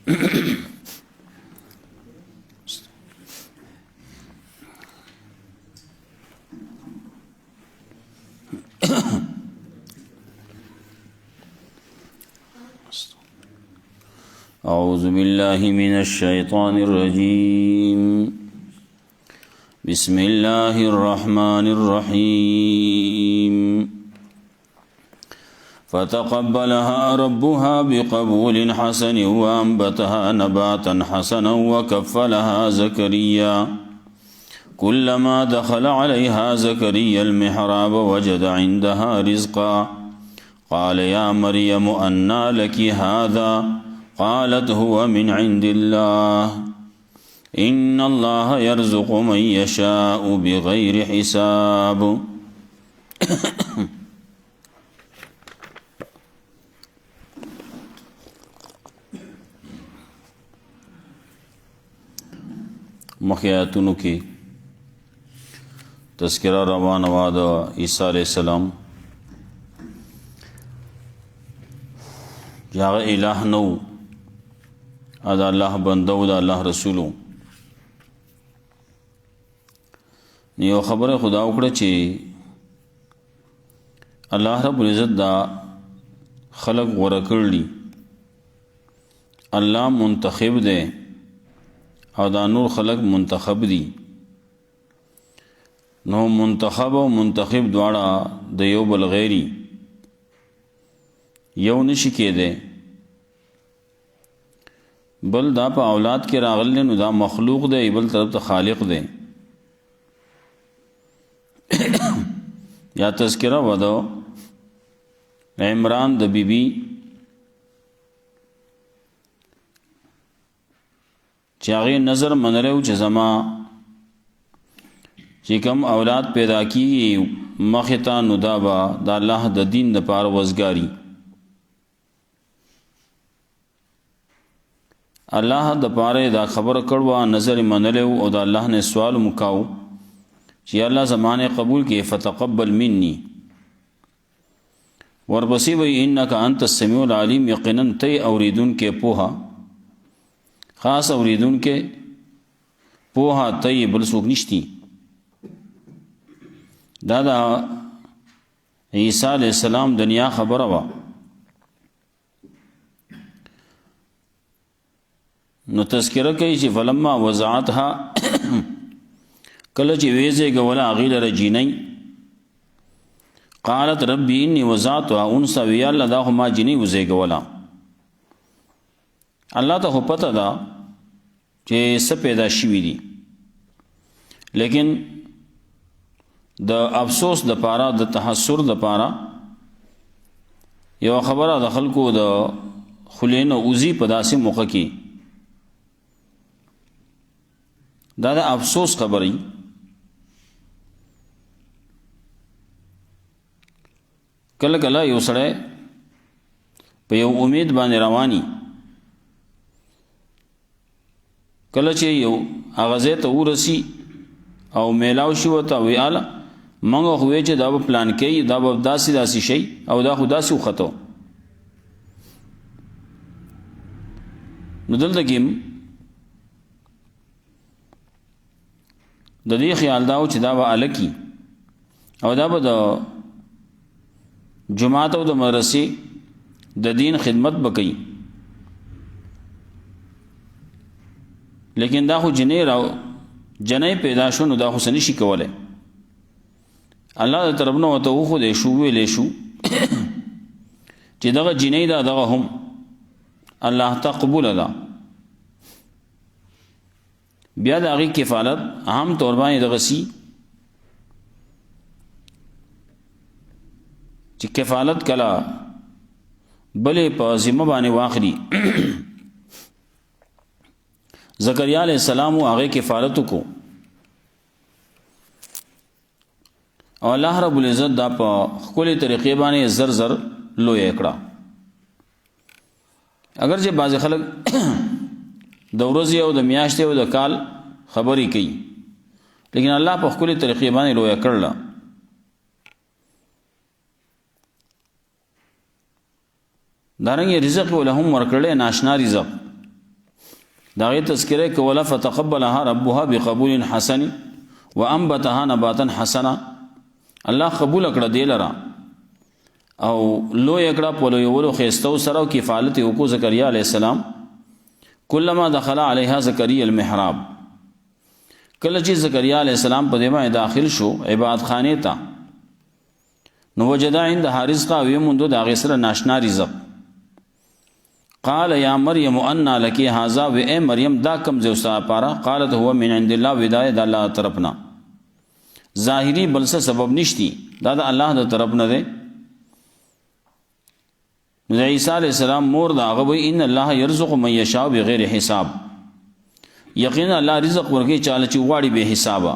أعوذ بالله من الشيطان الرجيم بسم الله الرحمن الرحيم فتقبلها ربها بقبول حسن وأنبتها نباتا حسنا وكفلها زكريا كلما دخل عليها زكريا المحراب وجد عندها رزقا قال يا مريم أنى لك هذا قالت هو من عند الله إن الله يرزق من يشاء بغير حساب مخیاتونو کی تذکرہ روان واد عیسیٰ علیہ السلام جاغ الہ نو ادا اللہ بندو دا اللہ رسولو نیو خبر خدا وکړه چې الله رب العزت دا خلق غوړه کړلی الله منتخب دی او دا نور خلق منتخب دی نو منتخب او منتخب دواړه د یو بل غیری یو نشي کېده بل دا په اولاد کې راغلی نو دا مخلوق دی بل طرف ته خالق دی یا تذکرہ ودو عمران د بیبی چې هغه نظر منلو چې زما چې کوم اولاد پیدا کیږي مخته نو دا به د الله د دین د پاره وزګاری الله د پاره دا خبر کړوا نظر منلو او د الله نه سوال مکاو چې الله زمانه قبول کې فتقبل مني ورپسې وی انک انت السمیع العلیم یقینا تی اوریدون کې پوها خاص اوریدون کې پوها تی بل څوک نشتی دا عیسی علیہ السلام دنیا خبره وا نو تذکرہ کوي چې فلما وضعتها کله چې ویزه غولا غیل رجینی قالت ربي اني وضعتها انثى ويا الله دا ما جنی وزه غولا الله ته پته دا چې څه پیدا شوی دي لیکن د افسوس د پاره د تحسر د پاره یو خبره د خلکو د خلینو اوزی په داسې موقع کې دا د افسوس خبرې کله کله یو سړی په یو امید باندې رواني کله چې یو اغازه ته ورسی او میلاو شو ته ویاله منغه خوې چې دا پلان کوي دا به داسي شي او دا خدا سي وخته نو دلته کې د دې خیال داو چې دا به الکی او دا به د جماعت او د مدرسې د دین خدمت وکړي لیکن دا خو جنې پیدا شو نو دا خو سني شي کوله الله طرفنه وته خو دې شو ویلې شو چې دغه جنې دا دغه هم الله تقبل ده بیا د هغه کفالت عام طور باندې دغه سي چې کفالت کلا بلې په ذمہ باندې واخلي زکریا علیہ السلام هغه کفالت کو او الله رب العزت دا په خپل طریقې باندې زر زر لوی کړه اگر چې بعض خلک د ورځې او د میاشتې او د کال خبرې کوي لیکن الله په خپل طریقې باندې لوی کړل دارنګ رزق ولهم ورکړل ناشنا رزق دا غي تذکره کوله فتقبلها ربها بقبول حسن وانبتها نباتا حسنا الله قبول کړه دی لرا او لو یکړه په لو یولو خيستو سره کفالت وکړو زکریا علیہ السلام کلمہ دخل علیها زکریا المحراب کله چې زکریا علیہ السلام په دمه داخل شو عبادت خانه ته نو وجدا عند رزقا ويمندو دا غسر ناشنا رزق قال يا مريم ان لك هذا و اے مریم دا کم زوسا پارا قالت هو من عند الله ودايه د الله طرفنا ظاهری بل څه سبب نشتی دا د الله د طرف نه دی نو عیسی علیہ السلام مور دا غوی ان الله يرزق من يشاء بغیر حساب یقینا الله رزق ورکي چاله چې واړي به حسابا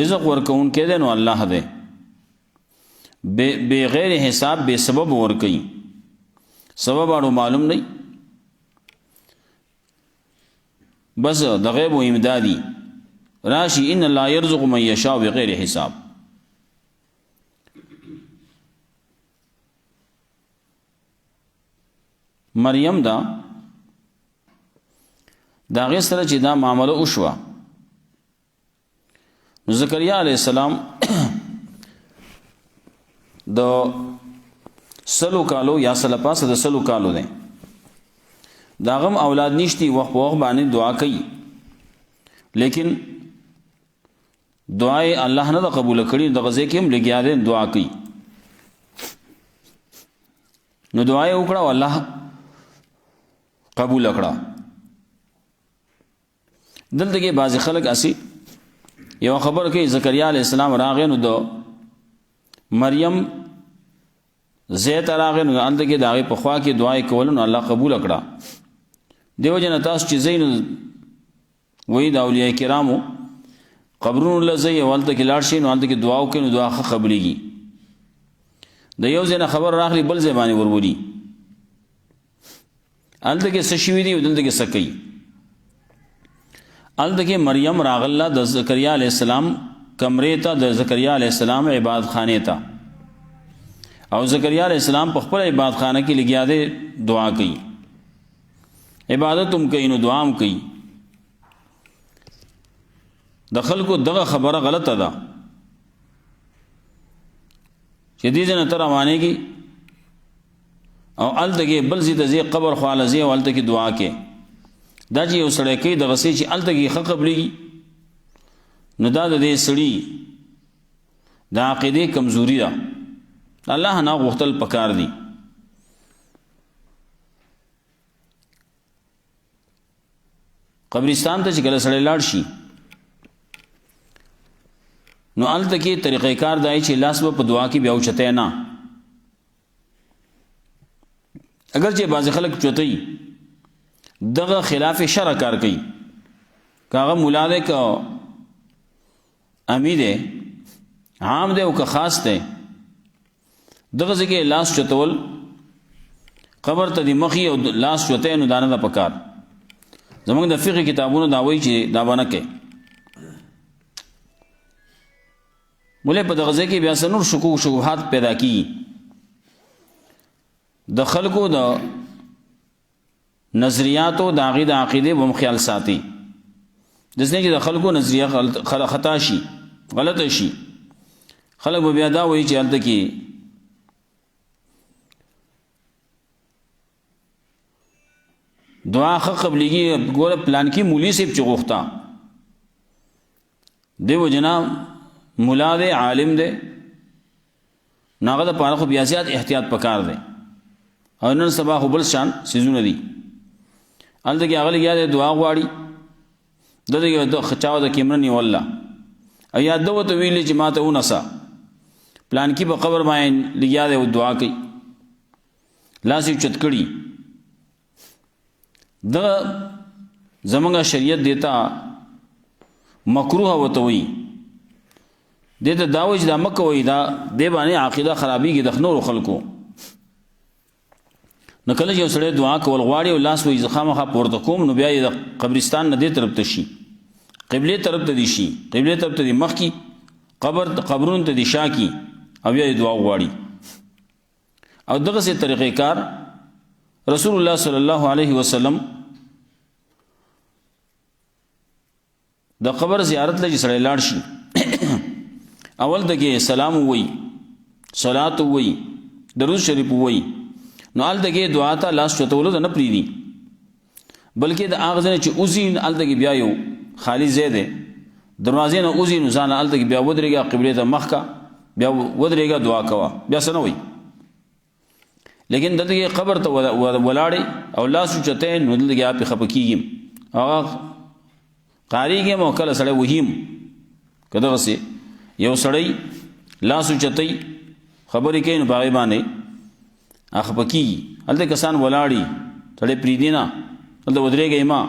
رزق ورکون کې دی نو الله دی بغیر حساب بے سبب ورکي سبب اړو معلوم نه بس د غیب و امدادي راشي ان الله يرزق من يشاء بغیر حساب مریم دا غي سره چې دا معاملې وشوه زکریا علیہ السلام د سلو کالو یا سلپاس د سلو کالو دی داغم اولاد نشتی وخت په وخت باندې دعا کوي لیکن دعای الله نه قبول کړي د غزه کې هم لګیا دي دعا کوي نو دعای وکړه الله قبول کړه دلته کې بعض خلک اسی یو خبر کوي زکریا علیہ السلام راغی نو دو مریم زیت راغی نو اند کې داغه په خوا کې دعای کول نو الله قبول کړه دیو جن تاسو چې زین وې د اولیاء کرامو قبرونو لزی ولته کې لاړ شي نو اند کې دعا وکړي نو دعا قبليږي د یو ځنه خبر راغلی بل زبانی وروري اند کې سشوی دی دلته کې سکی اند کې مریم راغله د زکریا علیہ السلام کمرې ته د زکریا علیہ السلام عبادت خانه ته او زکریا علیہ السلام په خپل عبادت خانه کې لګیا دی دعا کوي عبادت هم کوي نو دعا هم کوي د خلکو دغه خبره غلطه ده چې دې نه تر روانېږي او الته بل زی د زی قبر خالزی او الته کې دعا کوي دا چې یو سړی کوي دغه سي چې الته کې حق قبليږي نو دا د دې سړي د عقیده کمزوري ده الله نه غوښتل پکار دي قبرستان ته چې کله سړی لاړ شي نو الته کې طریقې کار دای چې لاس په دعا کې بیا اوچته نه اگر چې بعض خلک چوتای دغه خلاف شرع کار کوي کاغه مولا دې کا امید عام دې او کا خاص دې دغه ځکه لاس چتول قبر ته دی مخي او لاس چته نو دانه د پکار زمونږ د فقہ کتابونو دا وایي چې دا باندې کې مولا په دغه ځکه بیا سنور شبهات پیدا کی د خلکو د نظریاتو د عقیده بم خیال ساتي دسنه چې د خلکو نظریه خطا شي غلط شي خلک به بیا دا وایي چې الته کې دعا قبليږي ګوره پلان کې مولوی صاحب چغوختا دیو جنا مولا دے عالم دے ناغه د پاره خو بیا زیات احتیاط پکار دی او نن سبا خو بل شان سيزونه دي الته کې اغلی یاد دعا غواړي دغه د خچاو د کیمرنی والله او یاد دوته ویلې چې ماته ونسا پلان کې په قبر باندې لګیا دی دعا کوي لاسي چتکړي د زمونږه شریعت دیتا مکروه وته وي دته داوج دا مکه وي دا دی باندې عقیده خرابيږي د نور خلکو نو کله چې سړی دعا کول غواړي او لاس وي زخامه پورته کوم نو بیا د قبرستان نه دې طرف ته شي قبله طرف ته دي شي قبله طرف ته دي مخ کی قبرون ته دي شا کی او بیا دعا غواړي او دغه سي طریقې کار رسول الله صلی الله علیه وسلم د قبر زیارت لږ سړی لاړ شي اول دغه سلام وای صلات وای درود شریف وای نو ال دغه دعا ته لاس چتولو نه پریدي بلکې د اغزنه چې اوزین ال دغه بیا یو خالی زیاده دروازې نه اوزین ځان ال دغه بیا ودرېګه قبله ته مخ کا بیا ودرېګه دعا کوا بیا سنوي لیکن دغه قبر ته ولاړې او لاس چته نو دغه په خپکیږي هغه قاریږي مو کله سره وهیم کده وسه یو سړی لاس چته خبرې کوي نو باغې باندې اخپکی هلته کسان ولاړی سړی پریدینا هلته ودرېږي ما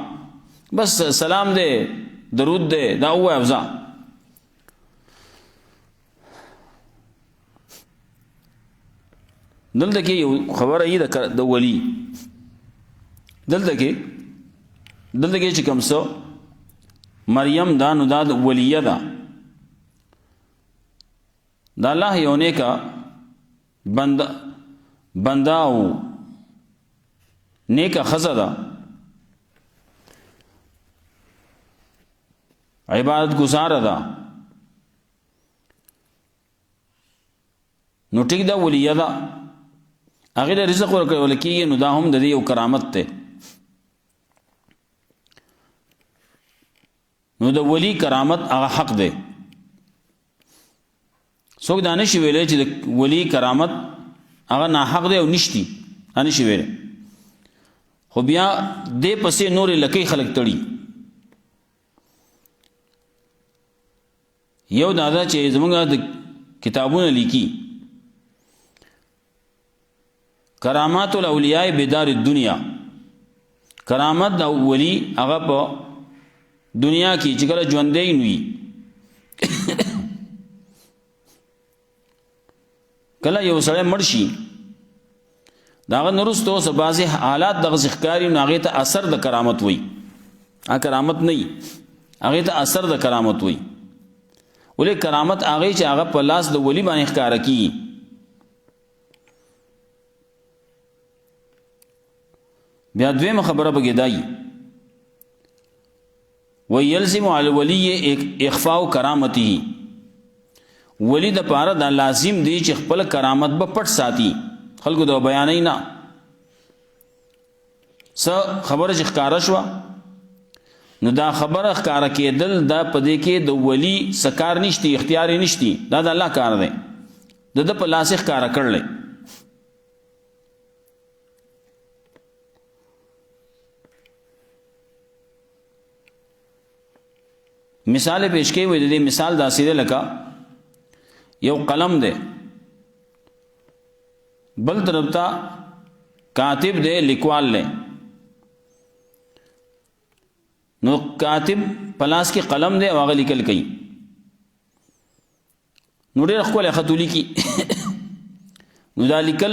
بس سلام دې درود دې دا وای افزا دلته کې یو خبره ای د ولی دلته کې چې کوم څو مریم دا نو دا ولیه ده دا الله یو نیکا بندا او نیکا خزه ده عبادت گزار ده نو ټیک دا ولیه ده هغه د رزق ورکول کېږي نو دا هم د دې یو کرامت ده نو د ولی کرامت هغه حق ده څوک دا نشي ویلی چې د ولی کرامت هغه ناحق دی او نشتی نشي ویلی خو بیا دې پسې نورې لکۍ خلک تړي یو دا ده چې زمونږ د کتابونه لیکي کرامات الاولیاء بدار الدنیا کرامت د ولی هغه په دنیا کې چې کله ژوندی نوي کله یو سړی مړ شي داغه نورستو سبازي حالات دغه ذکراري ناغه ته اثر د کرامت وای کرامت نه هغه ته اثر د کرامت وای ولې کرامت هغه چې هغه په لاس د ولی باندې ښکار کی بیا دویمه خبره بګی دای ويلزم على الولي اخفاء کرامته ولی د پاره دا لازم دی چې خپل کرامت به پټ ساتي خلکو دا بیانې نه س خبره چې ښکارا شو نو دا خبره ښکارا کېدل دا پدې کې د ولی سکار نشتی اختیار نشتی دا د الله کار دی د په لاس ښکارا کړل مثال پیش کوي د دې مثال داسې ده لکه یو قلم ده بل طرف ته کاتب ده لیکوال له نو کاتب پلاس کې قلم ده واغ لیکل کوي نو ډېر خپل خطولی کی نو دا لیکل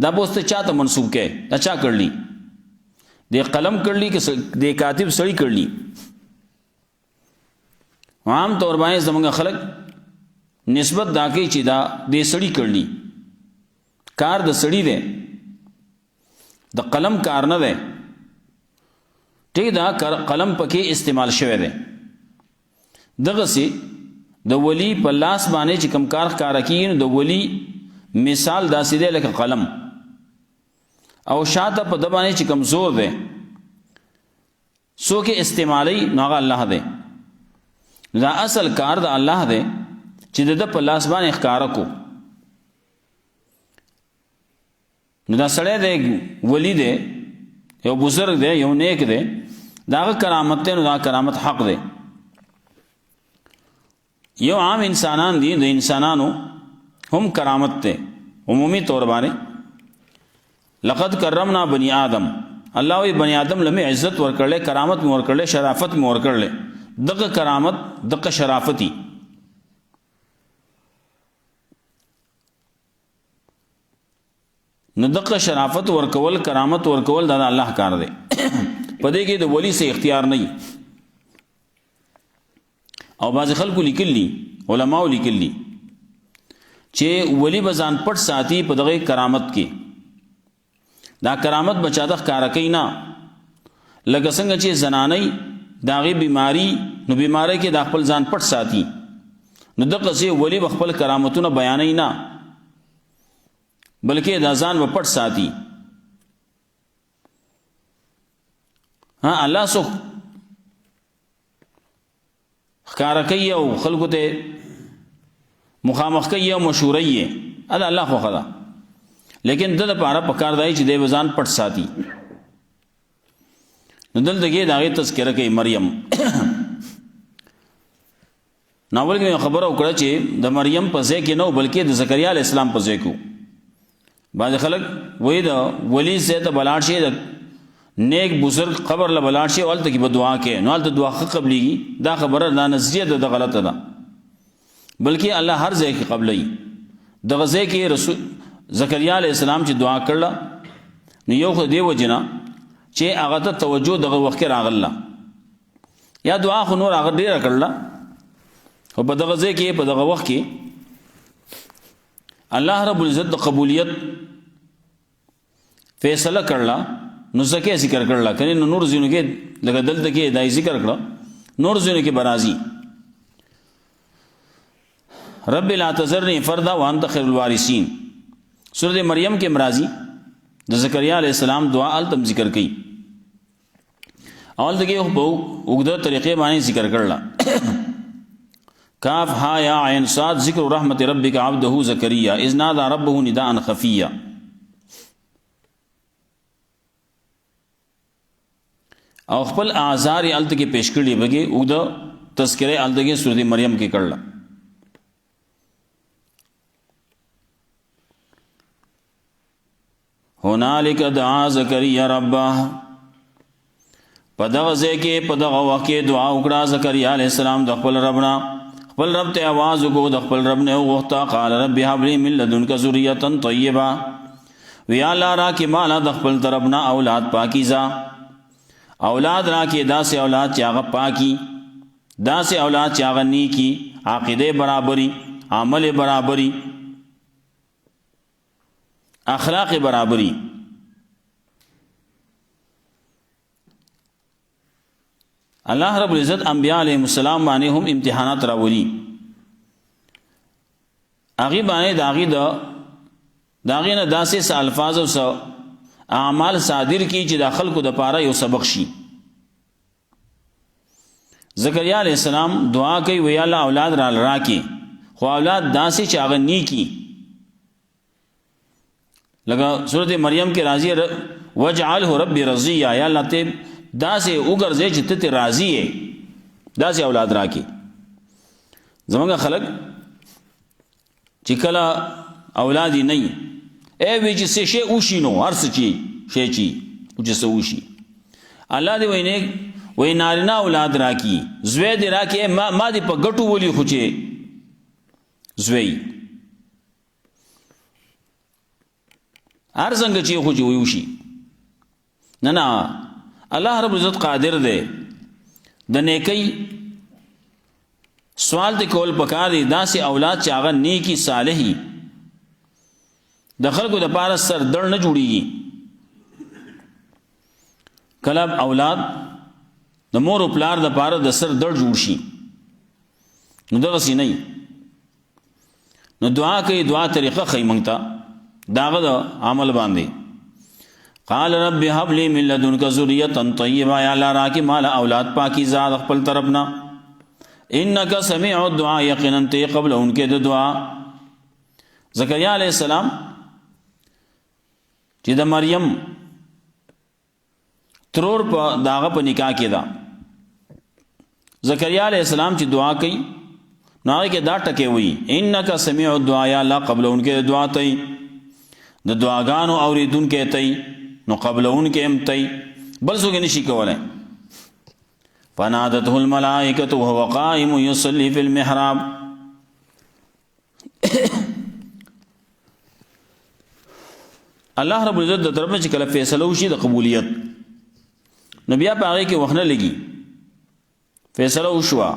دا بوسته چاته منسوب کې دا چا کړلی د قلم کړلی کې د کاتب سړی کړلی عام طور باندې زمونږ خلک نسبت دا کوي چې دا د سړی کړلی کار د سړی دی د قلم کار نه دی ټیک دا قلم پکې استعمال شوی دی دغه سي د ولی په لاس باندې چې کم کار ښکارا کیږي نو د ولی مثال داسې دی لکه قلم او شاته په د باندې چې کم زور دی سو کې استعمالي نو هغه الله دی دا اصل کار د الله دی چې د په لاس باندې ښکارا کو نو دا سړی دی ولی دی یو بزرگ دی یو نیک دی داغه کرامت دی نو دا کرامت حق دی یو عام انسانان دي د انسانانو هم کرامت ته عمومي طور باندې لقد کرمنا بني آدم الله وی بني آدم لمه عزت ورکړل کرامت مور کړل شرافت مور کړل دغه کرامت دغه شرافتی نو دغه شرافت ورکول کرامت ورکول دا الله کار دی پدې کې د ولی سے اختیار نه او باز خلکو لیکلی علماء لیکلی چې ولی بزان پټ ساتي په دغه کرامت کې دا کرامت بچا د ښکارا کوي نه لکه څنګه چې زنانې دا غي بیماری نو بیماری کې د خپل ځان پټ ساتي نو دغه سي ولی خپل کرامتونه بیانای نه بلکې دا ځان و پټ ساتي ها الله سو ښکارا کوي او خلکو ته مخامخ کوي او مشوري الله خو خدا لیکن د لپاره پکار دی چې د وزن پټ ساتي نو دلته کې دا غي تذکرہ کوي مریم ناول کې خبره وکړه چې د مریم په ځای کې نو بلکې د زکریا علی السلام په ځای کې بعض خلک وې د ولی سے ته بلاړ شي د نیک بزرگ قبر له بلاړ شي ولته کې بدعا کې نو ولته دعا قبليږي دا خبره دا نظریه د غلطه ده بلکې الله هر ځای کې قبلې د غزه کې رسول زکریا علیہ السلام چې دعا کړل نو یو خو دی وجنا چې هغه ته توجه دغه وخت راغله یا دعا خو نور هغه ډیره کړل او په دغه ځای کې په دغه وخت کې الله رب العزت د قبولیت فیصله کړل نو زکه ذکر کړل کني نور زینو کې لګ دلته کې دای ذکر کړل نور زینو کې برازي رب لا تذرني فردا وانت خير الوارثين سورۃ مریم کې مرازي د زکریا علیہ السلام دعا ال تم ذکر کړي اول دغه په وګړه طریقې باندې ذکر کړل کاف ها یا عین صاد ذکر رحمت ربک عبده زکریا اذ نادى ربه نداء خفیا او خپل اعذار ال ته کې پیش کړي بګي وګړه تذکرہ ال دغه سورۃ مریم کې کړل هنالک دعا زکریا ربه پدغه ځکه پدغه واقع دعا وکړه زکریا علیہ السلام د خپل ربنا خپل رب ته आवाज وکړو د خپل رب نه وغوښتا قال رب هب لي من لدنک ذریه طیبه ویا الله را کې مالا د خپل طرفنا اولاد پاکیزه اولاد را کې داسې اولاد چې هغه پاکي داسې اولاد چې هغه نیکی عقیده برابرۍ عمل برابرۍ اخلاق برابری الله رب العزت انبیاء علیہ السلام باندې هم امتحانات راولي اغي باندې داغي نه داسې الفاظ او اعمال صادر کی چې داخل کو د پاره یو سبق شي زکریا علیہ السلام دعا کوي وی الله اولاد را راکې خو اولاد داسې چې هغه نیکی لگا سورۃ مریم کې راضی وجعله ربي رضیا یا الله ته داسې وګرځي چې ته راضی یې داسې اولاد راکې زمونږ خلک چې کله اولاد نه ای وی چې څه شی وشي نو هر څه چی شی چی چې څه وشي الله دې وینه وای نارینه اولاد راکې زوی دې راکې ما دې په ګټو ولي خو چې زوی هر څنګه چې خو جوړ وشي نه الله رب عزت قادر دی د نیکی سوال دې کول پکاري داسې اولاد چې هغه نیکی صالحي د خلکو د پاره سر دړ نه جوړيږي کله اولاد د مور او پلار د پاره د سر دړ جوړ شي نو دغه سي نه نو دعا کوي دعا طریقه خی مونږ داغه د عمل باندې قال رب هب لي من لدنك ذريه طيبه يا الله راکي مال اولاد پاکي ذات خپل طرفنا انك سميع الدعاء يقينا ته قبل انکه د دعا زکریا علیہ السلام چې د مریم ترور په داغه په نکاح کې دا زکریا علیہ السلام چې دعا کوي نو هغه کې دا ټکه وي انك سميع الدعاء يا الله قبل انکه دعا ته د دعاګانو اوریدونکو ته نو قبلون کې هم ته بل څوک نشي کولای فنادته الملائکه وهو قائم يصلي في المحراب الله رب العزت د طرف چې کله فیصله وشي د قبولیت نبی په هغه کې وخت نه لګي فیصله وشوا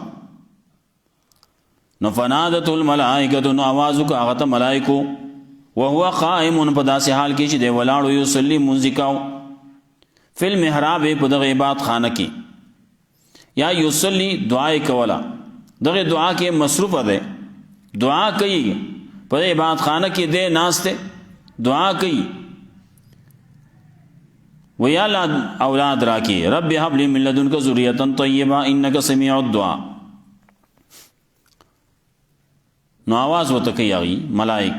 نو فنادته الملائکه نو आवाज وکړه هغه ته ملائکو وهو قائم په داسې حال کې چې دی ولاړو یصلی منځ کاو فل محراب په دغه عبادت خانه کې یا یصلی دعای کولا دغه دعا کې مصروف ده دعا کوي په عبادت خانه کې دې ناشته دعا کوي ویا اولاد راکی رب هب لی من لدنک ذریة طیبہ انک سمیع الدعاء نو آواز وتکی آگی ملائک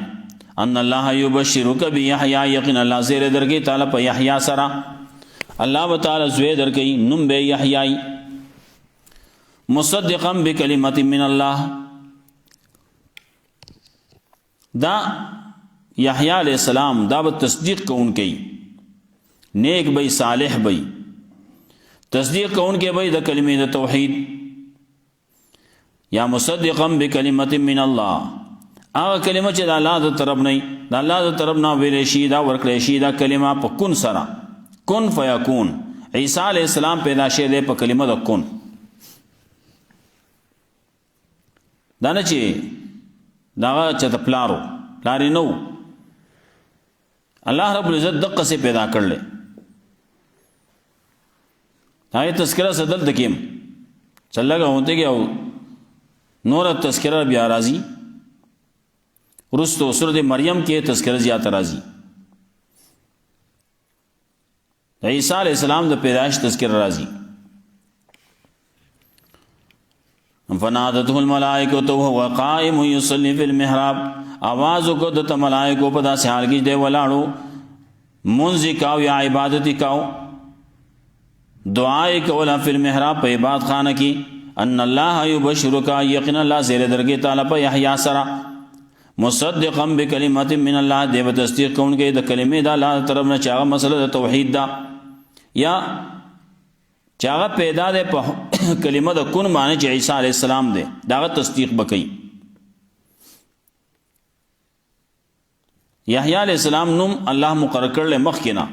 ان اللہ یبشرک بیحیاء یقین اللہ زیر درگی تعالی پا یحیاء سرا اللہ و تعالی زوی درگی نم بے یحیائی مصدقا بکلمت من اللہ دا یحیاء علیہ السلام دا تصدیق کو ان کی نیک بھئی صالح بھئی تصدیق کو ان کے بھئی دا کلمہ دا توحید یا مصدقا بکلمت من اللہ آغا کلمہ چی دا اللہ دا طرف نہیں دا اللہ دا طرف نا ویلشی دا ورکلشی دا کلمہ پا کن سرا کن فیکون عیسیٰ علیہ السلام پیدا شدے پا کلمہ دا کن دانا چی داغا چتا پلاری نو اللہ رب العزت دقہ سے پیدا کر لے آئے تذکرہ صدل دکیم چل لگا ہوتے گیا نور تذکرہ بیا رازی رستو سورت مریم کے تذکرہ زیادہ رازی عیسیٰ علیہ السلام دا پیدائش تذکرہ رازی فنادته الملائکۃ وهو قائم یصلی فی المحراب آواز کو دتا ملائکو پدا سے حال کی دے ولاڑو منزی کاؤ یا عبادتی کاؤ دعائی کولا فی المحراب پہ عبادت خانہ کی ان اللہ یبشرک یقین اللہ زیر درگی تعالی پہ یحیاء سرا مصدقا بکلمت من اللہ دے بتصدیق کون کے دا کلمہ دا اللہ طرف نہ چاہا مسئلہ دا توحید دا یا چاہا پیدا دے پہ کلمہ دا کن معنی چاہ عیسیٰ علیہ السلام دے داغا تصدیق بکی یحیاء علیہ السلام نم اللہ مقرر کر لے مخ کی نا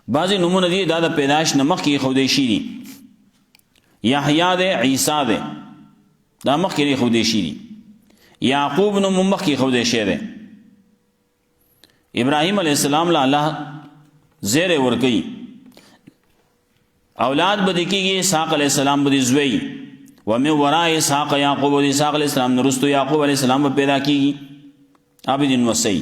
بعضی نمون دی دا پیدائش نمخ کی خودشی دی یحیاء دے عیسیٰ دے دا مخ کی خودشی دی یعقوب نم مخ کی خودشی دے ابراہیم علیہ السلام لا اللہ زیر ورکی اولاد بدی کی گئی اسحاق علیہ السلام بدی زوی ومن وراء اسحاق یعقوب بدی اسحاق علیہ السلام نرستو یعقوب علیہ السلام پیدا کی گئی عابدین وسی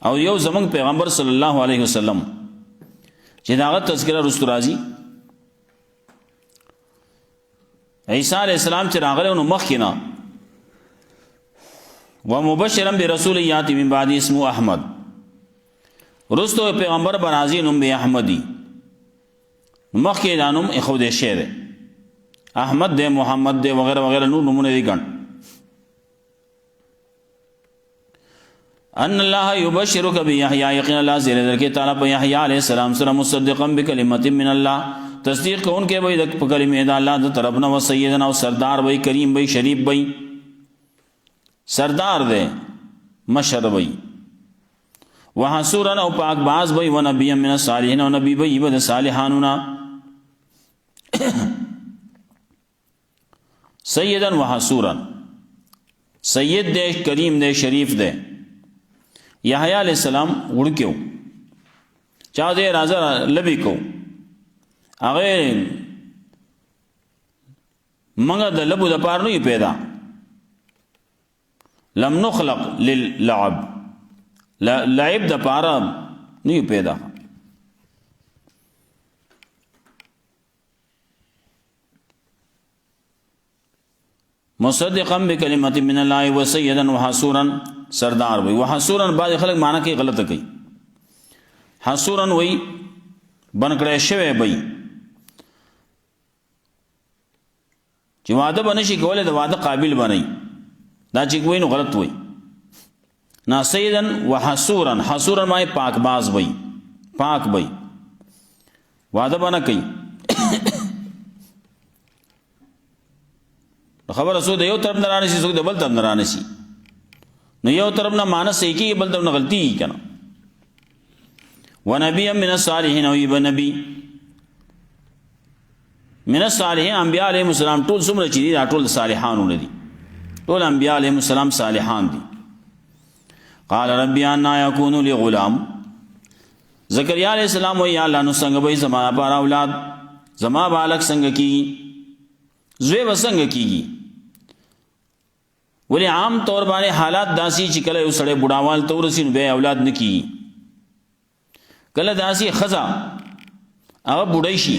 او یو زمان پیغمبر صلی اللہ علیہ وسلم چی داغت تذکرہ رستو رازی عیسیٰ علیہ السلام چی راغلے انہوں مخینا ومبشرم برسول یاتی من بعدی اسمو احمد رستو پیغمبر برازی نم بی احمدی مخی دانم اخود شیر احمد دے محمد دے وغیرہ وغیرہ نور نمونے دی گن ان اللہ یبشرک بیحیاء یقین اللہ زیر در کے تعالیٰ پہ یحیاء علیہ السلام سرا مصدقا بکلمت من اللہ تصدیق کون کے بھئی دک کلمہ دا اللہ دا طرفنا و سیدنا و سردار بھئی کریم بھئی شریف بھئی سردار دے مشر بھئی و حسورا او پاک باز بھئی و نبی من الصالحین و نبی بھئی بد صالحانونا سیدا و حسورا سید دے کریم دے شریف دے یحیاء علیہ السلام گڑکیو چاہ دے رازہ لبی کو آگے منگا دا لبو دا پار نہیں پیدا لم نخلق للعب لعب دا پارا نہیں پیدا مصدقا بکلمت من اللہ و سیدا و حسورا سردار وی و حسورا بعض خلق معنی کی غلط کی حسورا وی بنکڑے شوے بی چی وعدہ بنشی کولے دا وعدہ قابل بنائی دا چی کوئی نو غلط وی نا سیدا و حسورا حسورا مائی پاک باز بی پاک بی وعدہ بنا کئی خبر رسول دا یو طرف نرانے سی سوک دا بل طرف نرانے سی نو یو طرف نہ مانس سے کی بل طرف نہ غلطی ہی کنا ونبی من الصالحین او یب نبی من الصالحین انبیاء علیہ السلام ټول څومره چې دي دا ټول صالحانو نه دي ټول انبیاء علیہ السلام صالحان دي قال ربی انا یکون لی غلام زکریا علیہ السلام وی یا اللہ نو څنګه به زما لپاره اولاد زما بالک څنګه کیږي زوی به څنګه کیږي ولی عام طور باندې حالات داسي چې کله یو سړی بوډاوال ته ورسي نو به اولاد نه کیږي کله داسي خزا هغه بوډای شي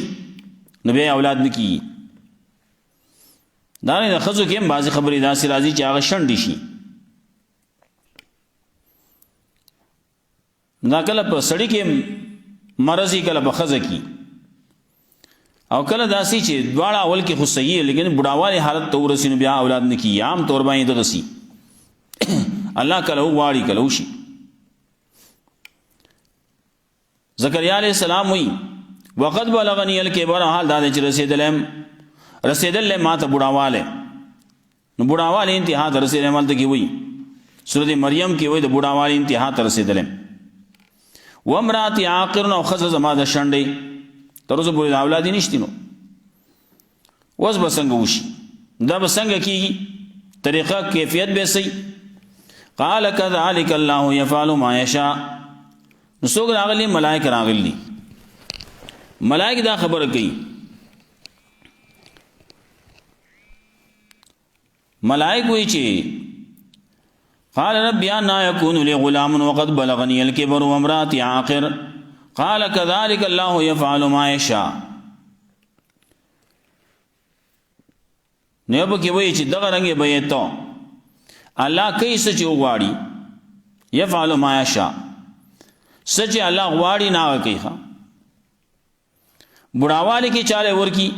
نو به اولاد نه کیږي دا نه خزو کې هم بعضی خبرې داسي راځي چې هغه شنډ شي دا کله په سړی کې مرضی کله په خزه کې او کله داسي چې دواړه اول کې خو صحیح لیکن بډاواله حالت ته ورسینو بیا اولاد نه کی عام طور باندې دغسي الله کله واړی کله وشي زکریا علیہ السلام وی وقد بلغنی الکبر حال دا چې رسیدل ما ته بډاواله نو بډاواله انتها ته رسیدل مال ته کی وی سورۃ مریم کې وی د بډاواله انتها ته رسیدل و امرات عاقر نو خزه زما د شنډې تر اوسه پورې اولاد نشتی نو وس بسنګ وشي دا بسنګ کیږي طریقه کیفیت به سي قال كذلك الله يفعل ما يشاء نو څوک راغلي ملائکه راغلي ملائکه دا خبره کوي ملائکه وی چې قال رب انا يكون لي غلام وقد بلغني الكبر وامراتي عاقر قال كذلك الله يفعل ما يشاء نو به کې وایي چې دغه رنګ به ته الله کوي څه چې وغواړي يفعل ما يشاء څه چې الله غواړي نه کوي ښه بډاواله کې چاله ورکی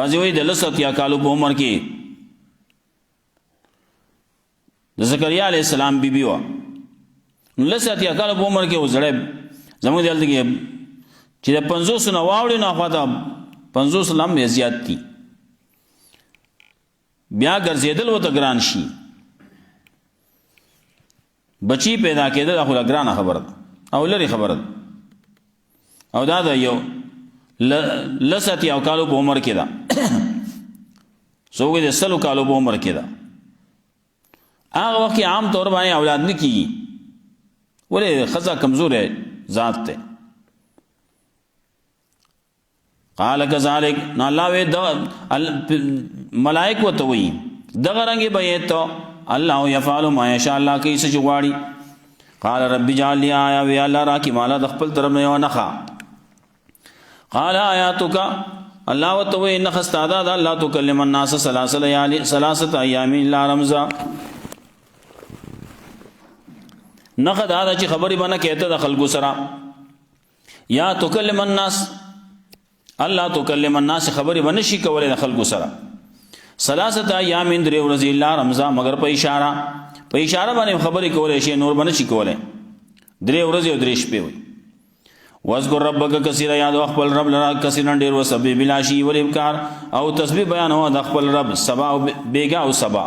بعضی وایي د لساتیا کالو په عمر کې د زکریا علیہ السلام بیبي و لساتیا کالو په عمر کې وزړې زموږ دلته کې چې د 500 نه واوړي نه خواته 500 لم زیات دي بیا ګرځیدل وته ګران شي بچی پیدا کېدل خو ګرانه خبره ده او لري خبره ده او دا د یو لساتیا کالو په عمر کې ده څوګه د 100 کالو په عمر کې ده هغه وخت عام طور باندې اولاد نه کیږي ولې خزا کمزور ہے ذات ته قال كذلك نو الله وی د ملائکه ته وی دغه رنګ به ته الله يفعل ما يشاء الله کوي څه غواړي قال رب اجعل لي آية وی الله را کی مالا د خپل طرف نه ونخا قال آياتك الله وتوي ان خستادا الله تكلم الناس ثلاثه ايام الا رمزا نخ دا چې خبرې باندې کېته د خلکو سره یا تکلم الناس الله تکلم الناس خبرې باندې شي کولای د خلکو سره ثلاثه ایام درې ورځې الا رمضان مگر په اشاره باندې خبرې کولای شي نور باندې شي کولای درې ورځې او درې شپې وي واذكر ربك كثيرا یاد خپل رب لرا کثیرا ډیر وسبح بالعشي والابکار او تسبیح بیان هو د خپل رب سبا او بیگا او سبا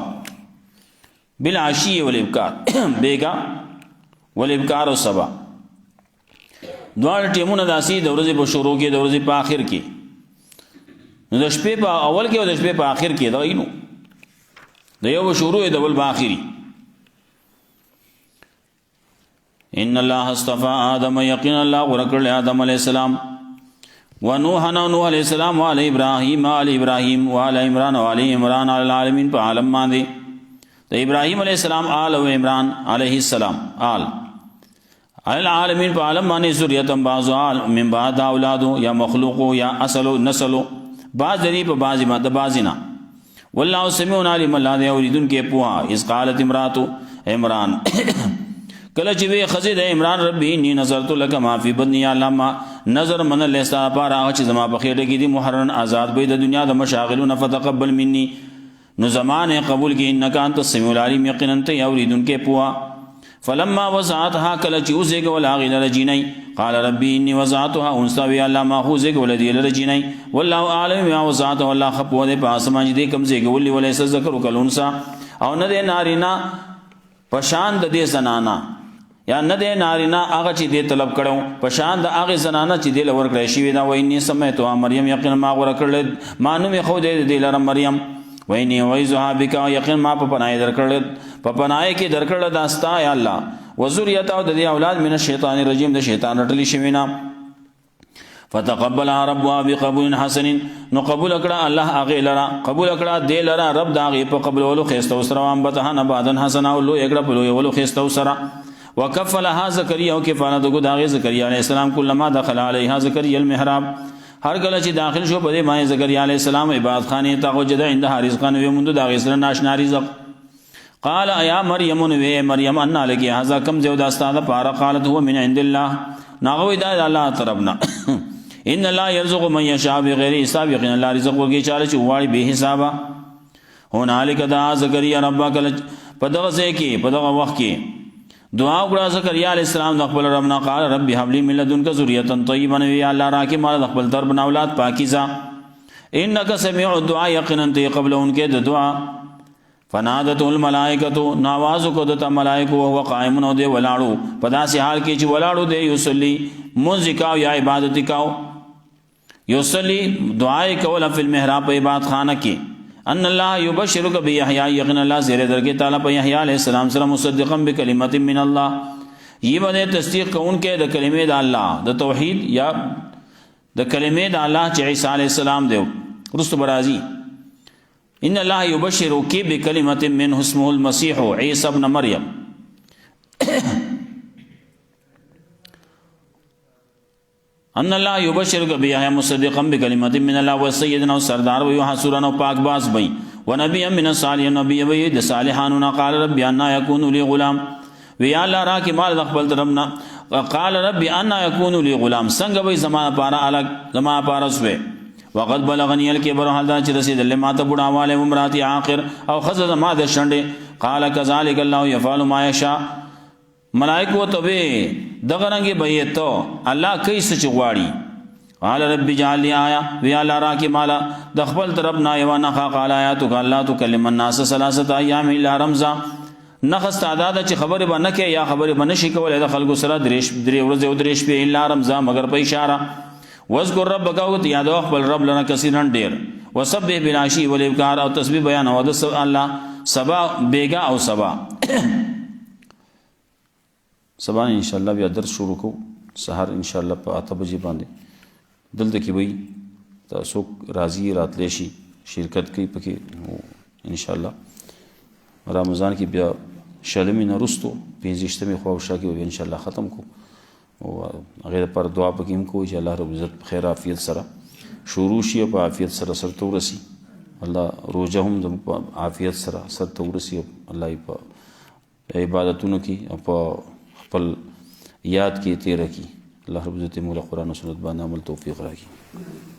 بالعشي والابکار بیگا والابکار او سبا دوه ټیمونه داسي د ورځې په شروع کې د ورځې په آخر کې نو د شپې په اول کې او د شپې په آخر کې دا اینو د یو شروع د بل په آخري ان الله اصطفى آدم یقینا الله ورکړل آدم علیہ السلام ونوح علیہ السلام وعلى ابراهيم وعلى عمران وعلى عمران على العالمين په عالم باندې د ابراهيم علیہ السلام آل او عمران علیہ السلام آل العالمین په عالم باندې ذریاتم بعض من بعد اولاد یا مخلوق یا اصل نسل بعض دری په بعض ما د بعضینا والله سميع عليم الله دې اوریدون کې پوها اس قالت امرات عمران کله چې وی خزید عمران ربي ني نظرت لك ما في بني علما نظر من لسا پارا چې زما په خېټه کې دي محرن آزاد به د دنیا د مشاغلون فتقبل مني نو زمانه قبول کې انك انت السميع العليم یقینا ته اوریدون کې پوها فلما وضعتها کله چې اوسه ګول هغه لرجینای قال ربي اني وضعتها انثى وی الله ما هو زګ ولدي لرجینای والله اعلم ما وضعت والله خپو دې په اسمان دې کم زګ ولي وليس ذکر کلونسا او نه دې نارینا پشان د دې زنانا یا نه دې نارینا هغه چې دې طلب کړو پشان د هغه زنانا چې دې لور کړی شي دا وای نه سمته مریم یقینا ما غره کړل مانو می خو دې لره مریم ویني وایزها بک یقین ما په پناه درکړل په پناه کې درکړل داستا یا الله وذریته د دې اولاد من الشیطان الرجیم د شیطان رټلی شوی نه. فتقبلها ربها بقبول حسن نو قبول کړه الله هغه لرا قبول کړه دې لرا رب دا هغه په قبول ولو خيستو سره وان بتها نبادن حسن او لو یګړه په لو ولو خيستو سره. وکفلها زکریا او کفاله دغه داغه زکریا علیہ السلام کلمہ دخل علیها زکریا المحراب هر کله چې داخل شو په دې باندې زکریا علیہ السلام عبادت خانه ته وجد عندها رزقا ومند داغه سره ناشنا رزق. قال ایا مریم و مریم ان لکی هذا کم زو دا استاد پارا قالت هو من عند الله ناغوی دا الله طرفنا ان الله يرزق من يشاء بغیر حساب یقینا الله رزق ورګي چاله چې واړي به حسابا. هنالک دا زکریا ربک په دغه ځای کې په دغه وخت کې دعا وکړه زکریا علیہ السلام د خپل رب نه قال رب هب لي من لدنك ذريه طيبه یا الله راکې مال د خپل درب نه اولاد پاکیزه انك سميع الدعاء یقینا ته قبل انکه د دعا. فنادت الملائکه نواز کو د ملائکه او قائم نو دی ولاړو په داسې حال کې چې ولاړو دی یصلی موزیکا یا عبادت کاو یصلی دعای کول فی المحراب په عبادت خانه کې ان الله یبشرک بیحیی یقینا الله زیر درګه تعالی په یحیی علیہ السلام سره مصدقا بکلمت من الله یہ باندې تصدیق کون کې د کلمې د الله د توحید یا د کلمې د الله چې عیسی علیہ السلام دی رست برازی ان الله یبشرک بکلمت من اسمه المسیح عیسی ابن مریم ان الله یبشرک بیحیی مصدقا بکلمت من الله وسیدنا سردار و حسورا و پاک باز بئی و نبی من الصالحین نبی و د صالحانو قال رب ان یکون لی غلام وی الله را کی مال خپل درمنا قال رب ان یکون لی غلام څنګه وی زما پارا الگ زما پارسوي وقد بلغنی الکبر حدا چې رسید له ماته بډاواله عمراتي اخر او خزه ما د شنډه قال كذلك الله يفعل ما يشاء ملائکو ته دغه رنګ به ته الله کیسه چغواړي. قال رب اجعل لي آیا وی الله را کی مالا د خپل طرف نه یو نه قال آیاتک الله تکلم الناس ثلاثه ایام الا رمضان نخست تعداد چې خبره باندې کې یا خبره باندې شي کولای د خلکو سره درې ورځې او درې شپې الا رمضان مگر په اشاره. واذكر ربک او یاد خپل رب لنا کثیرن ډیر وسبح بالعشی والابکار او تسبیح بیان او د الله سبا بیگا او سبا سبا ان شاء الله بیا درس شروع کو سحر ان شاء الله په 8 بجې باندې دلته کې وي تاسو راضی راتلی شي شرکت کوي پکې ان شاء الله رمضان کې بیا شلمي نرستو 15مې خوښه کې ان شاء الله ختم کو او غیر پر دعا پکې هم کوی چې الله رب عزت خیر عافیت سره شروع شي په عافیت سره سره ورسي الله روزه هم د عافیت سره سره ورسي الله په عبادتونو کې او په خپل یاد کې تیر کی الله رب عزت مولا قرآن و سنت باندې عمل توفیق راکړي.